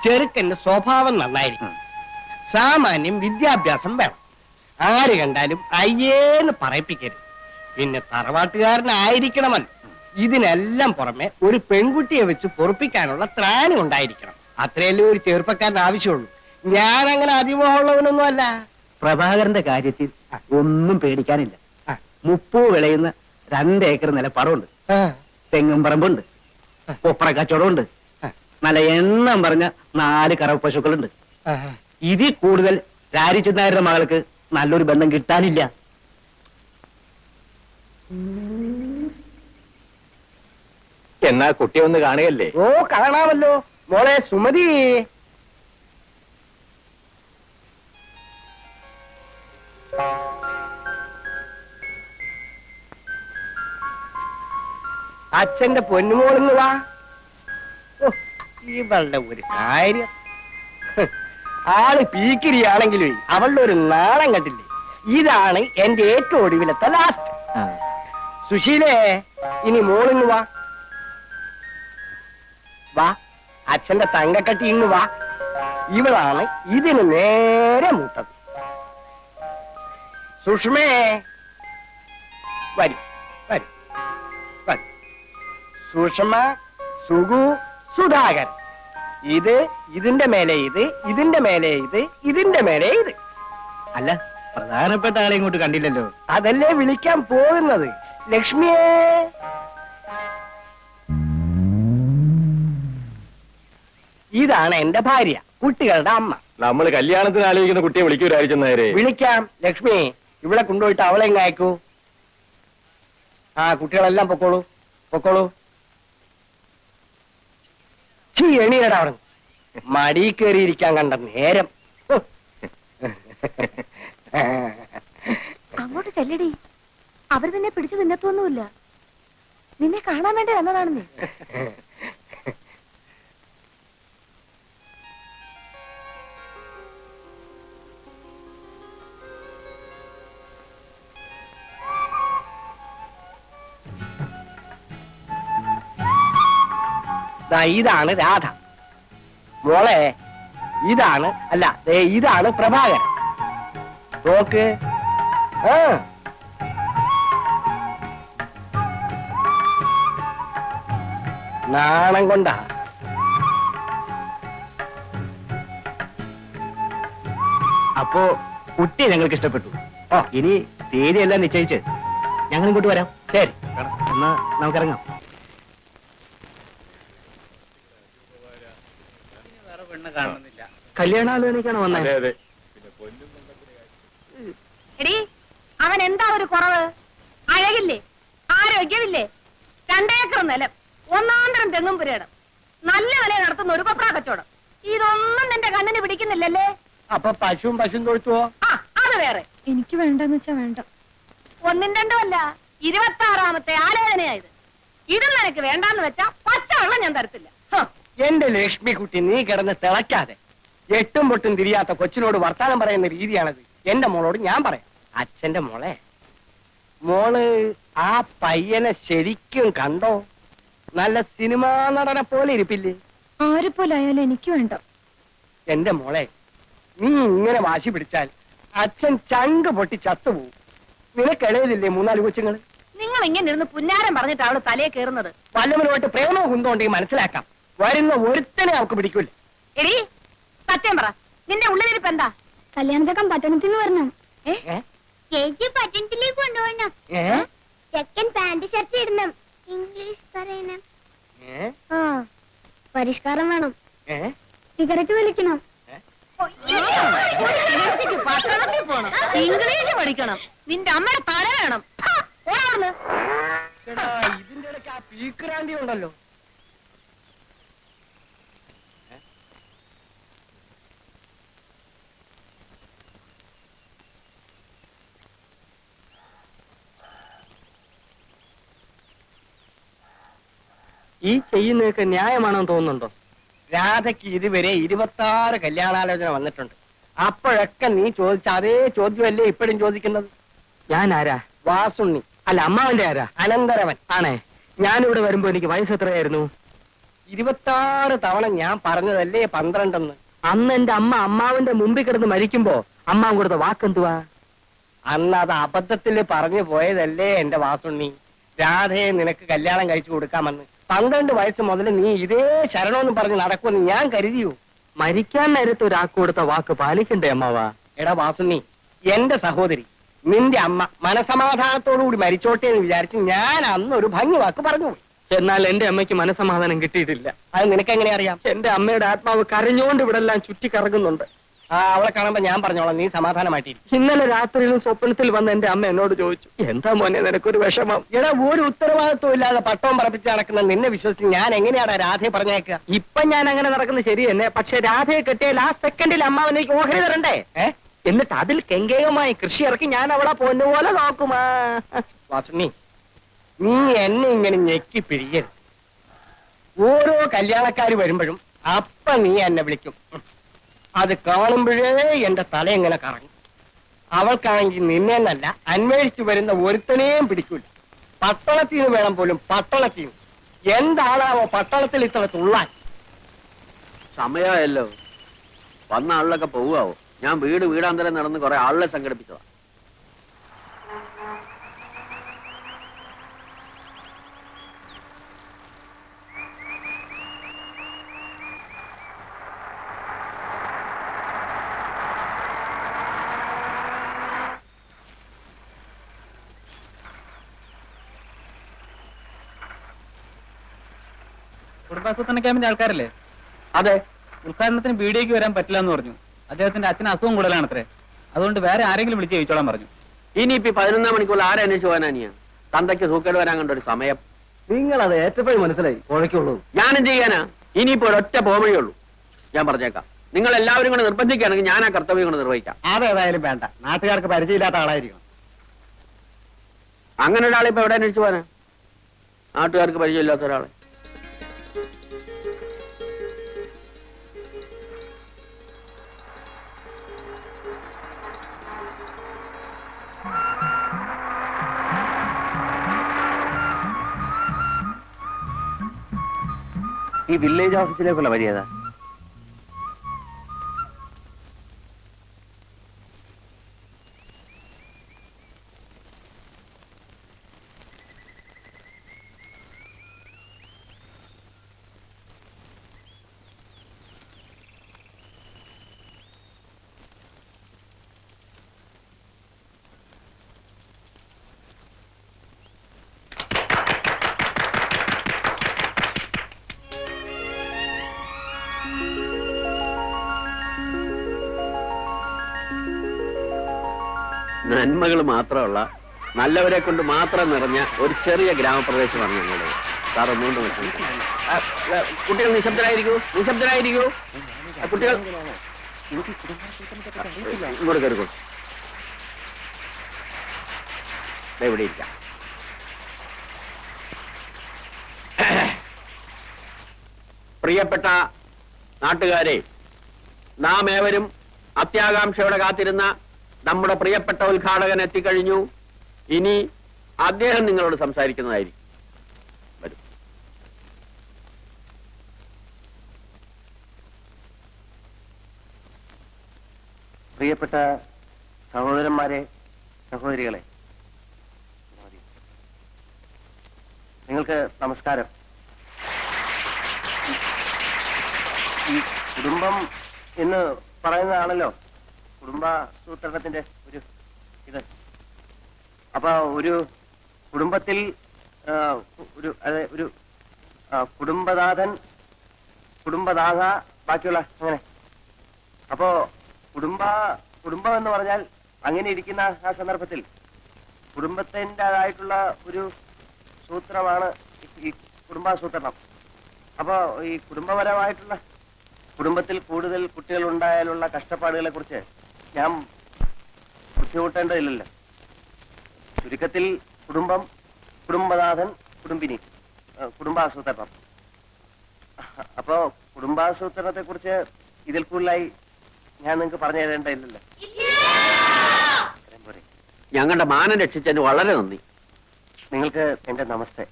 ചെറുക്കന്റെ സ്വഭാവം നന്നായിരിക്കും. സാമാന്യം വിദ്യാഭ്യാസം വേണം. ആര് കണ്ടാലും അയ്യേന്ന് പറയിപ്പിക്കരുത്. പിന്നെ തറവാട്ടുകാരനായിരിക്കണമല്ലോ. ഇതിനെല്ലാം പുറമെ ഒരു പെൺകുട്ടിയെ വെച്ച് പൊറുപ്പിക്കാനുള്ള ത്രാണം ഉണ്ടായിരിക്കണം. അത്രയല്ലേ ഒരു ചെറുപ്പക്കാരന് ആവശ്യമുള്ളൂ. ഞാൻ അങ്ങനെ അതിമോഹമുള്ളവനൊന്നും അല്ല. പ്രഭാകരന്റെ കാര്യത്തിൽ ഒന്നും പേടിക്കാനില്ല. 30 വിളയുന്ന 2 ഏക്കർ നിലപ്പാടമുണ്ട്, തെങ്ങും പറമ്പുണ്ട്, കൊപ്ര കച്ചവടമുണ്ട്, നല്ല എണ്ണം പറഞ്ഞ 4 കറവ് പശുക്കളുണ്ട്. ഇതിൽ കൂടുതൽ രാരിച്ചനായരുടെ മകൾക്ക് നല്ലൊരു ബന്ധം കിട്ടാനില്ല. എന്നാ കുട്ടിയെ ഒന്ന് കാണുകയല്ലേ? ഓ കാണാമല്ലോ. മോളെ സുമതി, അച്ഛന്റെ പൊന്നുമോളിന്ന് വാ. ഇവളുടെ ഒരു കാര്യം, ആള് പീക്കിരിയാണെങ്കിലും അവളുടെ ഒരു നാളം കണ്ടില്ലേ? ഇതാണ് എന്റെ ഏറ്റവും ഒടുവിലത്തെ ലാസ്റ്റ്. സുശീലേ, ഇനി മോളിന്ന് വാ. വാ, അച്ഛന്റെ തങ്കക്കട്ടി ഇന്ന് വാ. ഇവളാണ് ഇതിന് നേരെ മൂത്തത്. സുഷ്മേ, വരും വരും വരും. സുഷമ, സുഗു, സുധാകരൻ. ഇത് ഇതിന്റെ മേലെ ഇത്, ഇതിന്റെ മേലെ ഇത്, ഇതിന്റെ മേലെ ഇത്. അല്ല, പ്രധാനപ്പെട്ട ആളെ ഇങ്ങോട്ട് കണ്ടില്ലല്ലോ. അതല്ലേ വിളിക്കാൻ പോകുന്നത്. ലക്ഷ്മിയെ, ഇതാണ് എന്റെ ഭാര്യ, കുട്ടികളുടെ അമ്മ. നമ്മൾ കല്യാണത്തിന് ആലോചിക്കുന്ന കുട്ടിയെ വിളിക്കൂ രാരിച്ചനായരെ. വിളിക്കാം. ലക്ഷ്മി, ഇവിടെ കൊണ്ടുപോയിട്ട് അവളെ എങ്ങ അയക്കൂ. ആ, കുട്ടികളെല്ലാം പൊക്കോളൂ പൊക്കോളൂ. എണീരടാ അവിടെ. മടി കയറിയിരിക്കാൻ കണ്ട നേരം. അങ്ങോട്ട് ചെല്ലടി. അവർ നിന്നെ പിടിച്ചു തിന്നത്തൊന്നുമില്ല. നിന്നെ കാണാൻ വേണ്ടി വന്നതാണെന്നേ. ഇതാണ് രാധ. മോളെ, ഇതാണ് അല്ല ഇതാണ് പ്രഭാകരൻ. നോക്ക്. നാണം കൊണ്ടാ. അപ്പോ കുട്ടിയെ ഞങ്ങൾക്ക് ഇഷ്ടപ്പെട്ടു. ഇനി തീയതിയെല്ലാം നിശ്ചയിച്ച് ഞങ്ങൾ ഇങ്ങോട്ട് വരാം. ശരി, എന്നാ നമുക്കിറങ്ങാം. കല്യാണാലോചനയ്ക്കാണ് വന്നത്. എടി, അവൻ എന്താ ഒരു കുറവ്? അഴകില്ലേ, ആരോഗ്യമില്ലേ, 2 ഏക്കർ നിലം, 1 തെങ്ങും പുരയിടം, നല്ല വില നടത്തുന്ന ഒരു കൊപ്ര കച്ചവടം. ഇതൊന്നും നിന്റെ കണ്ണിന് പിടിക്കുന്നില്ലല്ലേ? അപ്പൊ പശുവും തൊഴുത്തുവോ? ആ, അത് വേറെ. എനിക്ക് വേണ്ടെന്ന് വെച്ചാ വേണ്ട. 1ഉം 2ഉം അല്ല, 26ാമത്തെ ആലോചനയായത്. ഇതും നിനക്ക് വേണ്ടാന്ന് വെച്ചാ പച്ചവെള്ളം ഞാൻ തരത്തില്ല. എന്റെ ലക്ഷ്മി കുട്ടി, നീ കിടന്ന് തിളയ്ക്കാതെ. 8ഉം 8ഉം തിരിയാത്ത കൊച്ചിനോട് വർത്താനം പറയുന്ന രീതിയാണത്. എന്റെ മോളോട് ഞാൻ പറയാം. അച്ഛന്റെ മോളെ, മോള് ആ പയ്യനെ ശരിക്കും കണ്ടോ? നല്ല സിനിമാ നടനെ പോലെ ഇരിപ്പില്ലേ? ആരെ പോലെ ആയാലും എനിക്ക് വേണ്ട. എന്റെ മോളെ, നീ ഇങ്ങനെ വാശി പിടിച്ചാൽ അച്ഛൻ ചങ്ക് പൊട്ടി ചത്തുപോകും. നിനക്കിടയിലില്ലേ 3-4 കൊച്ചുങ്ങള്? നിങ്ങൾ ഇങ്ങനെ ഇരുന്ന് പുന്നാരം പറഞ്ഞിട്ട് അവള് തലയെ കയറുന്നത്. വല്ലവരുമായിട്ട് പ്രേമവും കുന്തോണ്ടെങ്കിൽ മനസ്സിലാക്കാം. വരുന്ന ഒരുത്തനെ അവൾക്ക് പിടിക്കൂല. എടി, സത്യം പറ, നിന്റെ ഉള്ളിലിരിപ്പ് എന്താ? കല്യാണത്തക്കം പട്ടണത്തിൽ നിന്ന് വരണം. ചേച്ചി പട്ടണത്തിലേക്ക് കൊണ്ടുപോകണം. ചെക്കൻ പാന്റ് ഷർട്ട് ഇടണം, ഇംഗ്ലീഷ് പറയണം, പരിഷ്കാരം വേണം, സിഗരറ്റ് വലിക്കണം, പട്ടണത്തിൽ പോണം, ഇംഗ്ലീഷ് പഠിക്കണം, നിന്റെ അമ്മയുടെ തല വേണം. ഇതിന്റെ ഇടയ്ക്ക് ആ പീക്കറാണ്ടി ഉണ്ടല്ലോ. ഈ ചെയ്യുന്നതൊക്കെ ന്യായമാണെന്ന് തോന്നുന്നുണ്ടോ? രാധയ്ക്ക് ഇതുവരെ 26 കല്യാണാലോചന വന്നിട്ടുണ്ട്. അപ്പോഴൊക്കെ നീ ചോദിച്ച അതേ ചോദ്യമല്ലേ ഇപ്പോഴും ചോദിക്കുന്നത്? ഞാൻ ആരാ? വാസുണ്ണി. അല്ല, അമ്മാവന്റെ ആരാ? അനന്തരവൻ. ആണേ. ഞാനിവിടെ വരുമ്പോ എനിക്ക് വയസ്സ് എത്രയായിരുന്നു? 26 തവണ ഞാൻ പറഞ്ഞതല്ലേ 12. അന്ന് എന്റെ അമ്മ അമ്മാവന്റെ മുമ്പിൽ കിടന്ന് മരിക്കുമ്പോ അമ്മാവൻ കൊടുത്ത വാക്കെന്തുവാ? അന്ന് അത് അബദ്ധത്തിൽ പറഞ്ഞു പോയതല്ലേ എന്റെ വാസുണ്ണി. രാധയെ നിനക്ക് കല്യാണം കഴിച്ചു കൊടുക്കാമെന്ന് 12 വയസ്സ് മുതൽ നീ ഇതേ ശരണമെന്ന് പറഞ്ഞ് നടക്കുമെന്ന് ഞാൻ കരുതിയോ? മരിക്കാൻ നേരത്തെ ഒരാൾക്ക് കൊടുത്ത വാക്ക് പാലിക്കണ്ടേ അമ്മാവാ? എടാ വാസുണ്ണി, എന്റെ സഹോദരി നിന്റെ അമ്മ മനസമാധാനത്തോടുകൂടി മരിച്ചോട്ടെ എന്ന് വിചാരിച്ച് ഞാൻ അന്ന് ഒരു ഭംഗി വാക്ക് പറഞ്ഞു പോയി. എന്നാൽ എന്റെ അമ്മയ്ക്ക് മനസ്സമാധാനം കിട്ടിയിട്ടില്ല. അത് നിനക്ക് എങ്ങനെ അറിയാം? എന്റെ അമ്മയുടെ ആത്മാവ് കരഞ്ഞുകൊണ്ട് ഇവിടെ എല്ലാം ചുറ്റി കറങ്ങുന്നുണ്ട്. അവളെ കാണുമ്പോ ഞാൻ പറഞ്ഞോളാം, നീ സമാധാനമായിട്ടിരിക്കും. ഇന്നലെ രാത്രിയിലും സ്വപ്നത്തിൽ വന്ന എന്റെ അമ്മ എന്നോട് ചോദിച്ചു, എന്താ മോനെ നിനക്കൊരു വിഷമം? എടാ, ഒരു ഉത്തരവാദിത്വം ഇല്ലാതെ പട്ടവും പറപ്പിച്ച് നടക്കുന്ന നിന്നെ വിശ്വസിച്ച് ഞാൻ എങ്ങനെയാടാ രാധയെ പറഞ്ഞേക്കുക? ഇപ്പൊ ഞാൻ അങ്ങനെ നടക്കുന്നത് ശരി തന്നെ. പക്ഷെ രാധയെ കെട്ടിയാൽ ആ സെക്കൻഡിൽ അമ്മാവനേക്ക് ഓഹരി തരണ്ടേ? എന്നിട്ട് അതിൽ കെങ്കേയമായി കൃഷി ഇറക്കി ഞാൻ അവളെ പൊന്നുപോലെ നോക്കുമാ. വാസുണ്ണി, നീ എന്നെ ഇങ്ങനെ ഞെക്കി പിഴിയരുത്. ഓരോ കല്യാണക്കാര് വരുമ്പോഴും അപ്പ നീ എന്നെ വിളിക്കും. അത് കാണുമ്പോഴേ എന്റെ തല എങ്ങനെ കറങ്ങും. അവൾക്കാണെങ്കിൽ നിന്നെന്നല്ല അന്വേഷിച്ചു വരുന്ന ഒരുത്തനെയും പിടിക്കൂല. പട്ടണത്തിൽ നിന്ന് വേണം പോലും, പട്ടണത്തിൽ നിന്ന്. എന്താണാവോ പട്ടണത്തിൽ ഇത്ര തുള്ളാൻ? സമയമല്ലോ, വന്ന ആളിലൊക്കെ പോവാവോ? ഞാൻ വീടാന്തരം നടന്ന് കുറെ ആളുകളെ സംഘടിപ്പിച്ചതാ. കുടുംബാസൂത്രണ ക്യാമ്പിന്റെ ആൾക്കാരല്ലേ? അതെ, ഉദ്ഘാടനത്തിന് വീഡിയോക്ക് വരാൻ പറ്റില്ല എന്ന് പറഞ്ഞു. അദ്ദേഹത്തിന്റെ അച്ഛന് അസുഖം കൂടുതലാണത്രേ. അതുകൊണ്ട് വേറെ ആരെങ്കിലും വിളിച്ച് ചോദിച്ചോളാൻ പറഞ്ഞു. ഇനിയിപ്പോ 11 മണിക്കൂർ ആരെ അന്വേഷിച്ചു പോകാനാ? തന്തയ്ക്ക് സൂക്കേട് വരാൻ കണ്ട ഒരു സമയം. നിങ്ങൾ അത് ഏറ്റപ്പോഴും മനസ്സിലായി കുഴക്കുള്ളൂ. ഞാനും ചെയ്യാനാ? ഇനിയിപ്പോ ഒരൊറ്റ പോവഴിയുള്ളൂ. ഞാൻ പറഞ്ഞേക്കാം, നിങ്ങൾ എല്ലാവരും കൂടെ നിർബന്ധിക്കുകയാണെങ്കിൽ ഞാൻ ആ കർത്തവ്യം കൊണ്ട് നിർവഹിക്കാം. അതേതായാലും വേണ്ട, നാട്ടുകാർക്ക് പരിചയമില്ലാത്ത ആളായിരിക്കണം. അങ്ങനെ ഒരാളെ ഇപ്പൊ എവിടെ അന്വേഷിച്ചു പോകാനാ? നാട്ടുകാർക്ക് പരിചയമില്ലാത്ത ഒരാളെ. ഈ വില്ലേജ് ഓഫീസിലേക്കുള്ള വഴി ഏതാ? നന്മകൾ മാത്രമുള്ള, നല്ലവരെ കൊണ്ട് മാത്രം നിറഞ്ഞ ഒരു ചെറിയ ഗ്രാമപ്രദേശമാണ് ഞങ്ങളുടെ. സാർ ഒന്നുകൊണ്ട് കുട്ടികൾ നിശബ്ദരായിരിക്കൂ. കുട്ടികൾ ഇങ്ങോട്ട് കയറിക്കോ. ഇവിടെ ഇരിക്കാം. പ്രിയപ്പെട്ട നാട്ടുകാരെ, നാം ഏവരും അത്യാകാംക്ഷയോടെ കാത്തിരുന്ന നമ്മുടെ പ്രിയപ്പെട്ട ഉദ്ഘാടകൻ എത്തിക്കഴിഞ്ഞു. ഇനി അദ്ദേഹം നിങ്ങളോട് സംസാരിക്കുന്നതായിരിക്കും. വരും. പ്രിയപ്പെട്ട സഹോദരന്മാരെ, സഹോദരികളെ, നിങ്ങൾക്ക് നമസ്കാരം. ഈ കുടുംബം എന്ന് പറയുന്നതാണല്ലോ കുടുംബാസൂത്രണത്തിന്റെ ഒരു ഇത്. അപ്പൊ ഒരു കുടുംബത്തിൽ ഒരു കുടുംബനാഥൻ, കുടുംബനാഥ, ബാക്കിയുള്ള അങ്ങനെ. അപ്പോ കുടുംബം എന്ന് പറഞ്ഞാൽ അങ്ങനെ ഇരിക്കുന്ന ആ സന്ദർഭത്തിൽ കുടുംബത്തിൻ്റെതായിട്ടുള്ള ഒരു സൂത്രമാണ് ഈ കുടുംബാസൂത്രണം. അപ്പോ ഈ കുടുംബപരമായിട്ടുള്ള, കുടുംബത്തിൽ കൂടുതൽ കുട്ടികൾ ഉണ്ടായാലുള്ള കഷ്ടപ്പാടുകളെ കുറിച്ച് ഞാൻ ബുദ്ധിമുട്ടേണ്ടതില്ലല്ലോ. ചുരുക്കത്തിൽ കുടുംബം, കുടുംബനാഥൻ, കുടുംബിനി, കുടുംബാസൂത്രണം. അപ്പോ കുടുംബാസൂത്രണത്തെ കുറിച്ച് ഇതിൽ കൂടുതലായി ഞാൻ നിങ്ങൾക്ക് പറഞ്ഞു തരേണ്ടതില്ലല്ലോ. ഞങ്ങളുടെ മാനം രക്ഷിച്ചതിന് വളരെ നന്ദി. നിങ്ങൾക്ക് എന്റെ നമസ്തേ.